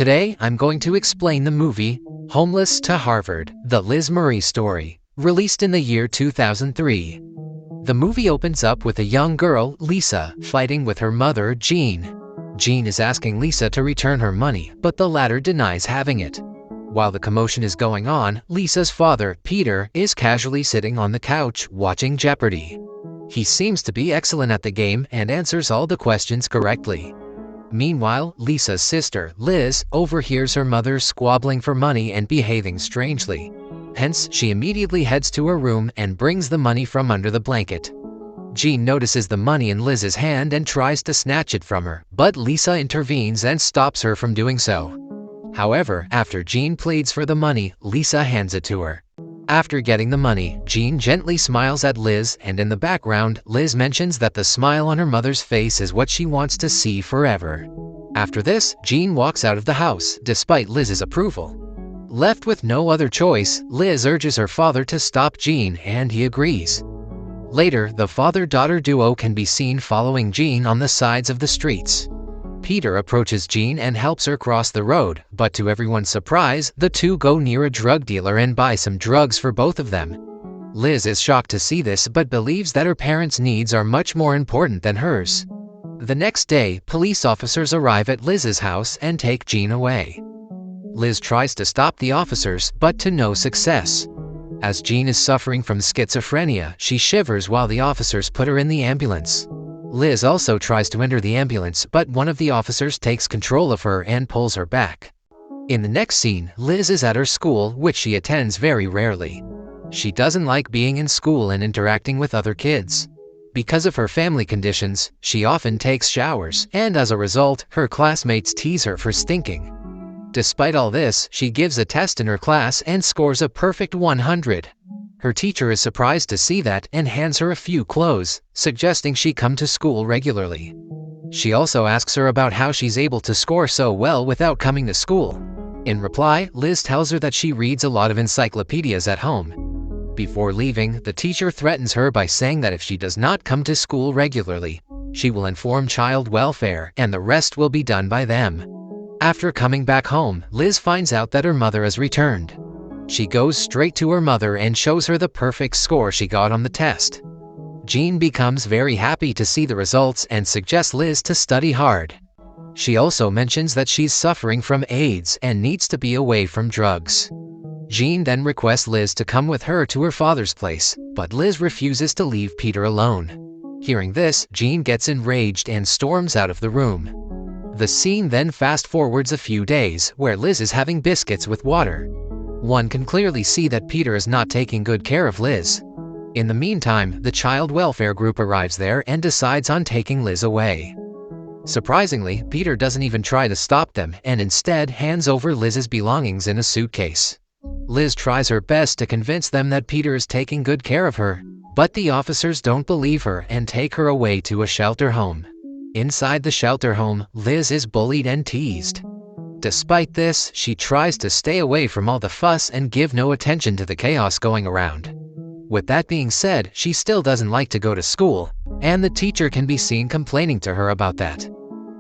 Today, I'm going to explain the movie, Homeless to Harvard, the Liz Murray story, released in the year 2003. The movie opens up with a young girl, Lisa, fighting with her mother, Jean. Jean is asking Lisa to return her money, but the latter denies having it. While the commotion is going on, Lisa's father, Peter, is casually sitting on the couch, watching Jeopardy! He seems to be excellent at the game and answers all the questions correctly. Meanwhile, Lisa's sister, Liz, overhears her mother squabbling for money and behaving strangely. Hence, she immediately heads to her room and brings the money from under the blanket. Jean notices the money in Liz's hand and tries to snatch it from her, but Lisa intervenes and stops her from doing so. However, after Jean pleads for the money, Lisa hands it to her. After getting the money, Jean gently smiles at Liz, and in the background, Liz mentions that the smile on her mother's face is what she wants to see forever. After this, Jean walks out of the house, despite Liz's approval. Left with no other choice, Liz urges her father to stop Jean, and he agrees. Later, the father-daughter duo can be seen following Jean on the sides of the streets. Peter approaches Jean and helps her cross the road, but to everyone's surprise, the two go near a drug dealer and buy some drugs for both of them. Liz is shocked to see this but believes that her parents' needs are much more important than hers. The next day, police officers arrive at Liz's house and take Jean away. Liz tries to stop the officers, but to no success. As Jean is suffering from schizophrenia, she shivers while the officers put her in the ambulance. Liz also tries to enter the ambulance, but one of the officers takes control of her and pulls her back. In the next scene, Liz is at her school, which she attends very rarely. She doesn't like being in school and interacting with other kids. Because of her family conditions, she often takes showers, and as a result, her classmates tease her for stinking. Despite all this, she gives a test in her class and scores a perfect 100. Her teacher is surprised to see that and hands her a few clothes, suggesting she come to school regularly. She also asks her about how she's able to score so well without coming to school. In reply, Liz tells her that she reads a lot of encyclopedias at home. Before leaving, the teacher threatens her by saying that if she does not come to school regularly, she will inform child welfare and the rest will be done by them. After coming back home, Liz finds out that her mother has returned. She goes straight to her mother and shows her the perfect score she got on the test. Jean becomes very happy to see the results and suggests Liz to study hard. She also mentions that she's suffering from AIDS and needs to be away from drugs. Jean then requests Liz to come with her to her father's place, but Liz refuses to leave Peter alone. Hearing this, Jean gets enraged and storms out of the room. The scene then fast-forwards a few days, where Liz is having biscuits with water. One can clearly see that Peter is not taking good care of Liz. In the meantime, the child welfare group arrives there and decides on taking Liz away. Surprisingly, Peter doesn't even try to stop them and instead hands over Liz's belongings in a suitcase. Liz tries her best to convince them that Peter is taking good care of her, but the officers don't believe her and take her away to a shelter home. Inside the shelter home, Liz is bullied and teased. Despite this, she tries to stay away from all the fuss and give no attention to the chaos going around. With that being said, she still doesn't like to go to school, and the teacher can be seen complaining to her about that.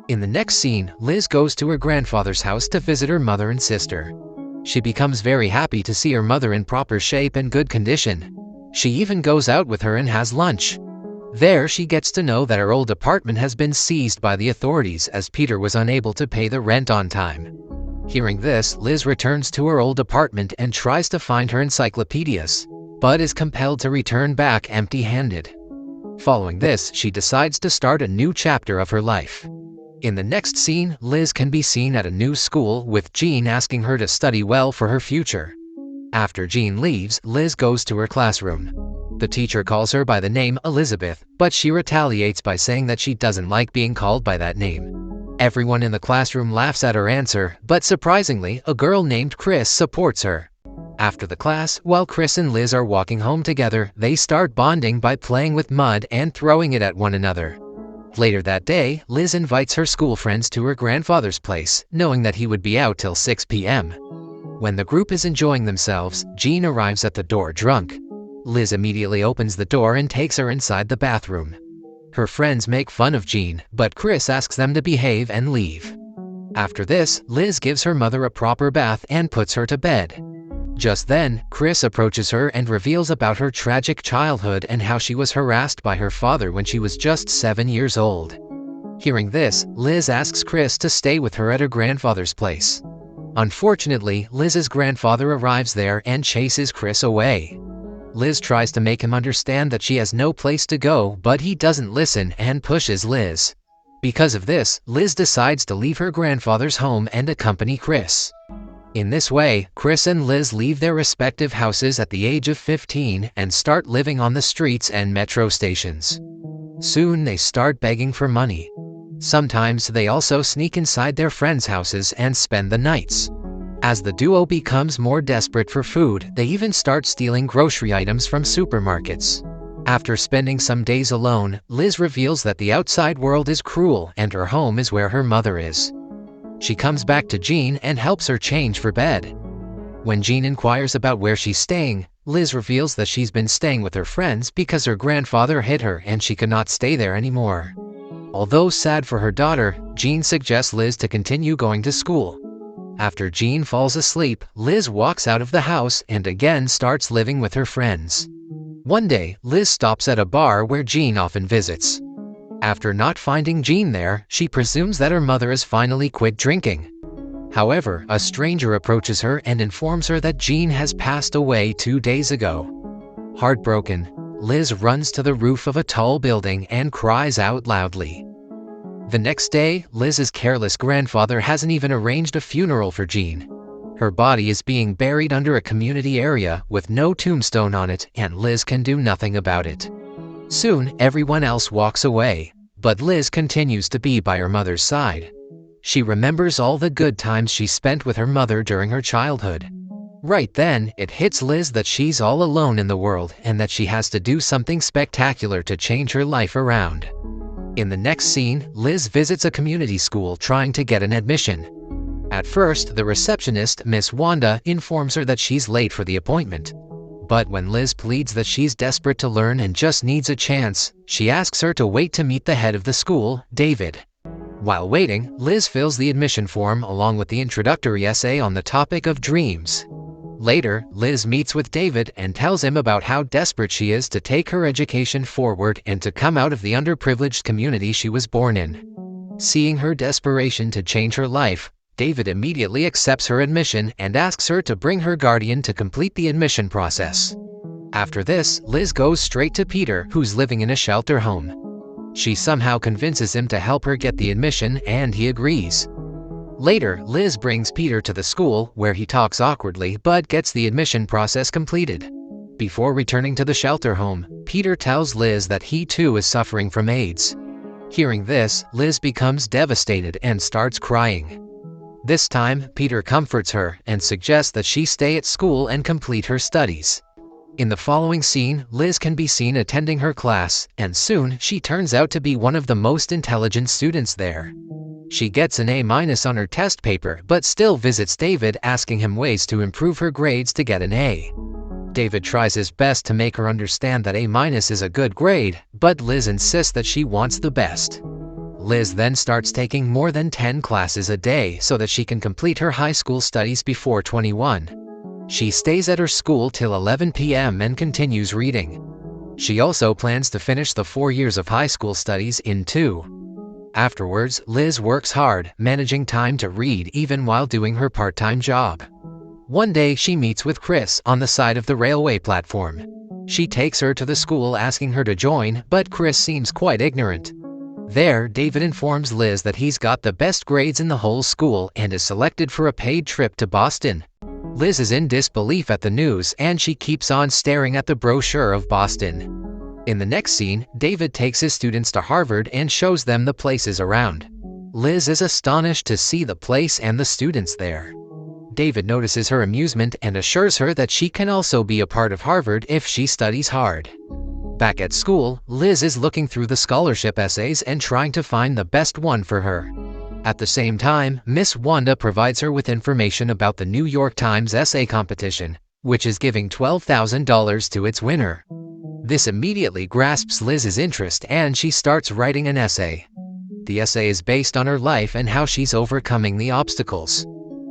In the next scene, Liz goes to her grandfather's house to visit her mother and sister. She becomes very happy to see her mother in proper shape and good condition. She even goes out with her and has lunch. There, she gets to know that her old apartment has been seized by the authorities as Peter was unable to pay the rent on time. Hearing this, Liz returns to her old apartment and tries to find her encyclopedias, but is compelled to return back empty-handed. Following this, she decides to start a new chapter of her life. In the next scene, Liz can be seen at a new school with Jean asking her to study well for her future. After Jean leaves, Liz goes to her classroom. The teacher calls her by the name Elizabeth, but she retaliates by saying that she doesn't like being called by that name. Everyone in the classroom laughs at her answer, but surprisingly, a girl named Chris supports her. After the class, while Chris and Liz are walking home together, they start bonding by playing with mud and throwing it at one another. Later that day, Liz invites her school friends to her grandfather's place, knowing that he would be out till 6 p.m. When the group is enjoying themselves, Jean arrives at the door drunk. Liz immediately opens the door and takes her inside the bathroom. Her friends make fun of Jean, but Chris asks them to behave and leave. After this, Liz gives her mother a proper bath and puts her to bed. Just then, Chris approaches her and reveals about her tragic childhood and how she was harassed by her father when she was just 7 years old. Hearing this, Liz asks Chris to stay with her at her grandfather's place. Unfortunately, Liz's grandfather arrives there and chases Chris away. Liz tries to make him understand that she has no place to go, but he doesn't listen and pushes Liz. Because of this, Liz decides to leave her grandfather's home and accompany Chris. In this way, Chris and Liz leave their respective houses at the age of 15 and start living on the streets and metro stations. Soon they start begging for money. Sometimes they also sneak inside their friends' houses and spend the nights. As the duo becomes more desperate for food, they even start stealing grocery items from supermarkets. After spending some days alone, Liz reveals that the outside world is cruel and her home is where her mother is. She comes back to Jean and helps her change for bed. When Jean inquires about where she's staying, Liz reveals that she's been staying with her friends because her grandfather hit her and she could not stay there anymore. Although sad for her daughter, Jean suggests Liz to continue going to school. After Jean falls asleep, Liz walks out of the house and again starts living with her friends. One day, Liz stops at a bar where Jean often visits. After not finding Jean there, she presumes that her mother has finally quit drinking. However, a stranger approaches her and informs her that Jean has passed away 2 days ago. Heartbroken, Liz runs to the roof of a tall building and cries out loudly. The next day, Liz's careless grandfather hasn't even arranged a funeral for Jean. Her body is being buried under a community area with no tombstone on it, and Liz can do nothing about it. Soon, everyone else walks away, but Liz continues to be by her mother's side. She remembers all the good times she spent with her mother during her childhood. Right then, it hits Liz that she's all alone in the world and that she has to do something spectacular to change her life around. In the next scene, Liz visits a community school trying to get an admission. At first, the receptionist, Miss Wanda, informs her that she's late for the appointment. But when Liz pleads that she's desperate to learn and just needs a chance, she asks her to wait to meet the head of the school, David. While waiting, Liz fills the admission form along with the introductory essay on the topic of dreams. Later, Liz meets with David and tells him about how desperate she is to take her education forward and to come out of the underprivileged community she was born in. Seeing her desperation to change her life, David immediately accepts her admission and asks her to bring her guardian to complete the admission process. After this, Liz goes straight to Peter, who's living in a shelter home. She somehow convinces him to help her get the admission, and he agrees. Later, Liz brings Peter to the school, where he talks awkwardly but gets the admission process completed. Before returning to the shelter home, Peter tells Liz that he too is suffering from AIDS. Hearing this, Liz becomes devastated and starts crying. This time, Peter comforts her and suggests that she stay at school and complete her studies. In the following scene, Liz can be seen attending her class, and soon she turns out to be one of the most intelligent students there. She gets an A- on her test paper but still visits David, asking him ways to improve her grades to get an A. David tries his best to make her understand that A- is a good grade, but Liz insists that she wants the best. Liz then starts taking more than 10 classes a day so that she can complete her high school studies before 21. She stays at her school till 11 p.m. and continues reading. She also plans to finish the 4 years of high school studies in 2. Afterwards, Liz works hard, managing time to read even while doing her part-time job. One day she meets with Chris on the side of the railway platform. She takes her to the school asking her to join, but Chris seems quite ignorant. There, David informs Liz that he's got the best grades in the whole school and is selected for a paid trip to Boston. Liz is in disbelief at the news and she keeps on staring at the brochure of Boston. In the next scene, David takes his students to Harvard and shows them the places around. Liz is astonished to see the place and the students there. David notices her amusement and assures her that she can also be a part of Harvard if she studies hard. Back at school, Liz is looking through the scholarship essays and trying to find the best one for her. At the same time, Miss Wanda provides her with information about the New York Times essay competition, which is giving $12,000 to its winner. This immediately grasps Liz's interest and she starts writing an essay. the essay is based on her life and how she's overcoming the obstacles.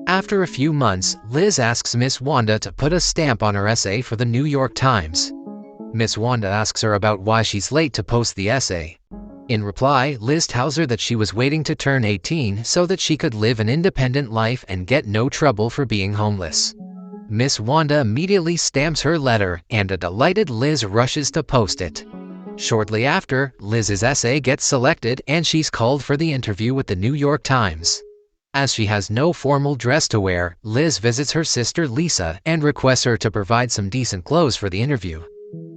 After a few months, Liz asks Miss Wanda to put a stamp on her essay for the New York Times. Miss Wanda asks her about why she's late to post the essay. In reply, Liz tells her that she was waiting to turn 18 so that she could live an independent life and get no trouble for being homeless. Miss Wanda immediately stamps her letter, and a delighted Liz rushes to post it. Shortly after, Liz's essay gets selected and she's called for the interview with the New York Times. As she has no formal dress to wear, Liz visits her sister Lisa and requests her to provide some decent clothes for the interview.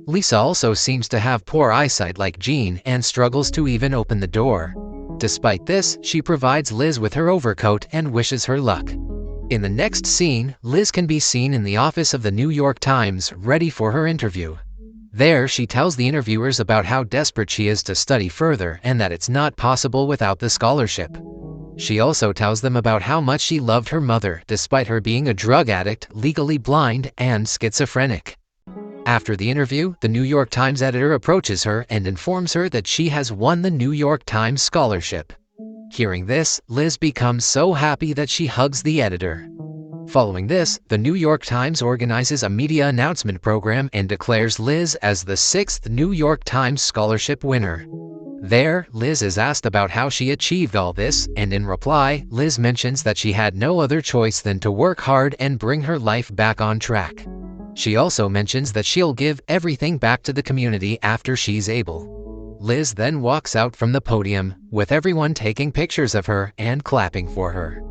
Lisa also seems to have poor eyesight like Jean and struggles to even open the door. Despite this, she provides Liz with her overcoat and wishes her luck. In the next scene, Liz can be seen in the office of the New York Times, ready for her interview. There, she tells the interviewers about how desperate she is to study further and that it's not possible without the scholarship. She also tells them about how much she loved her mother, despite her being a drug addict, legally blind, and schizophrenic. After the interview, the New York Times editor approaches her and informs her that she has won the New York Times scholarship. Hearing this, Liz becomes so happy that she hugs the editor. Following this, the New York Times organizes a media announcement program and declares Liz as the 6th New York Times scholarship winner. There, Liz is asked about how she achieved all this, and in reply, Liz mentions that she had no other choice than to work hard and bring her life back on track. She also mentions that she'll give everything back to the community after she's able. Liz then walks out from the podium, with everyone taking pictures of her and clapping for her.